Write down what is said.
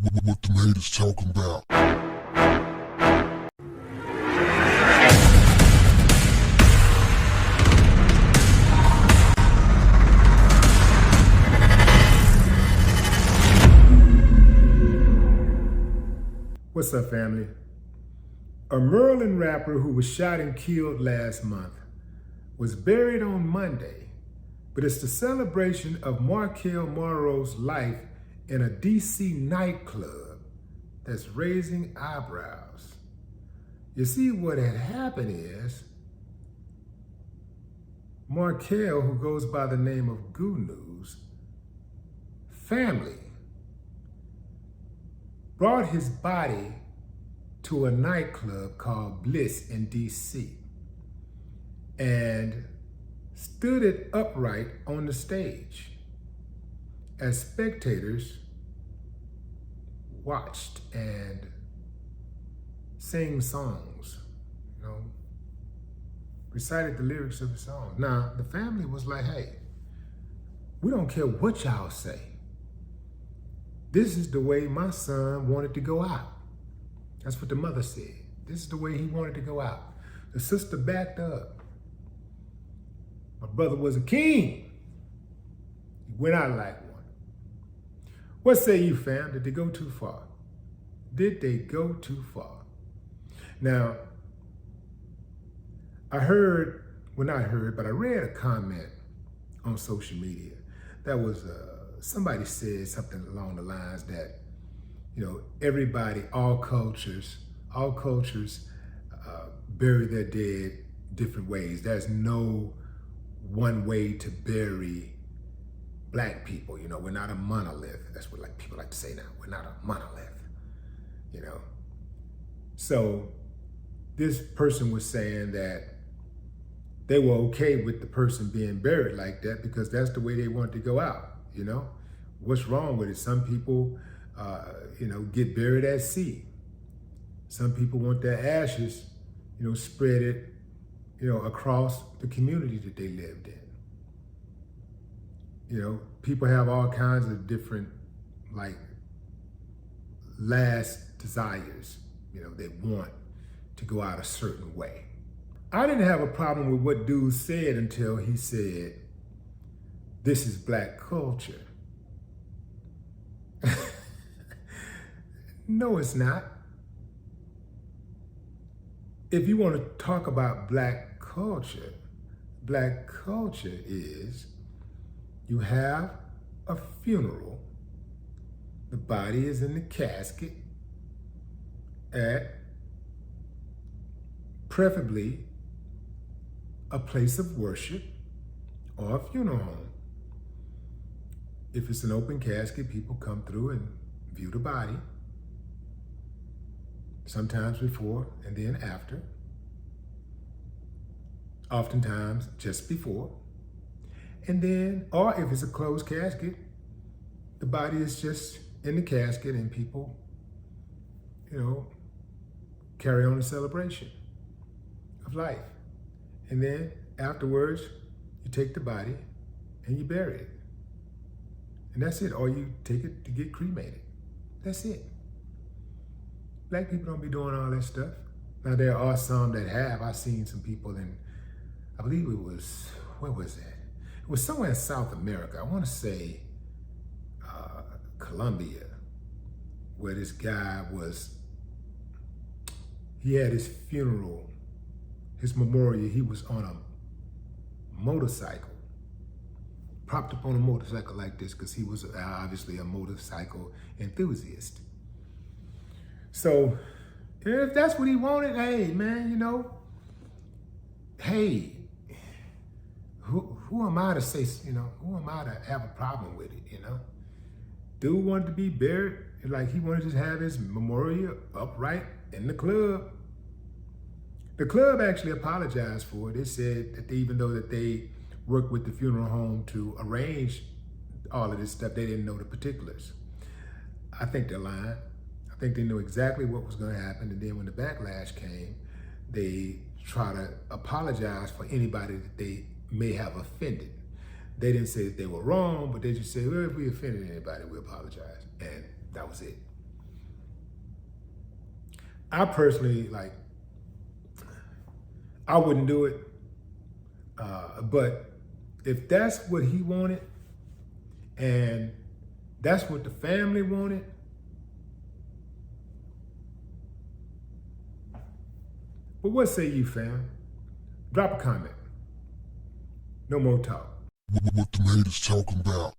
What them haters talking about? What's up, family? A Maryland rapper who was shot and killed last month was buried on Monday, but it's the celebration of Markel Morrow's life in a DC nightclub that's raising eyebrows. You see, what had happened is Markel, who goes by the name of GOONEW's family, brought his body to a nightclub called Bliss in DC and stood it upright on the stage as spectators watched and sang songs, recited the lyrics of the song. Now, the family was like, hey, we don't care what y'all say. This is the way my son wanted to go out. That's what the mother said. This is the way he wanted to go out. The sister backed up. My brother was a king. He went out like one. What say you, fam? Did they go too far? Did they go too far? Now, I read a comment on social media that was somebody said something along the lines that, everybody, all cultures bury their dead different ways. There's no one way to bury Black people. We're not a monolith. That's what people like to say now. We're not a monolith, So this person was saying that they were okay with the person being buried like that because that's the way they wanted to go out. What's wrong with it? Some people, get buried at sea. Some people want their ashes, spread it, across the community that they lived in. People have all kinds of different, last desires. They want to go out a certain way. I didn't have a problem with what dude said until he said, "This is Black culture." No, it's not. If you want to talk about Black culture is you have a funeral, the body is in the casket at preferably a place of worship or a funeral home. If it's an open casket, people come through and view the body, sometimes before and then after, oftentimes just before. And then, or if it's a closed casket, the body is just in the casket and people, carry on the celebration of life. And then afterwards, you take the body and you bury it. And that's it, or you take it to get cremated. That's it. Black people don't be doing all that stuff. Now, there are some that have. I've seen some people in, I believe it was, where was that? It was somewhere in South America. I want to say Colombia, where this guy he had his funeral, his memorial. He was on a motorcycle, propped up on a motorcycle like this, because he was obviously a motorcycle enthusiast. So if that's what he wanted, hey, man, hey, who am I to say, who am I to have a problem with it, Dude wanted to be buried, he wanted to have his memorial upright in the club. The club actually apologized for it. They said that even though that they worked with the funeral home to arrange all of this stuff, they didn't know the particulars. I think they're lying. I think they knew exactly what was going to happen, and then when the backlash came, they try to apologize for anybody that they may have offended. They didn't say that they were wrong, but they just said, well, if we offended anybody, we apologize. And that was it. I personally, like, I wouldn't do it. But if that's what he wanted and that's what the family wanted, but what say you, fam? Drop a comment. No more talk. What them haters talking about?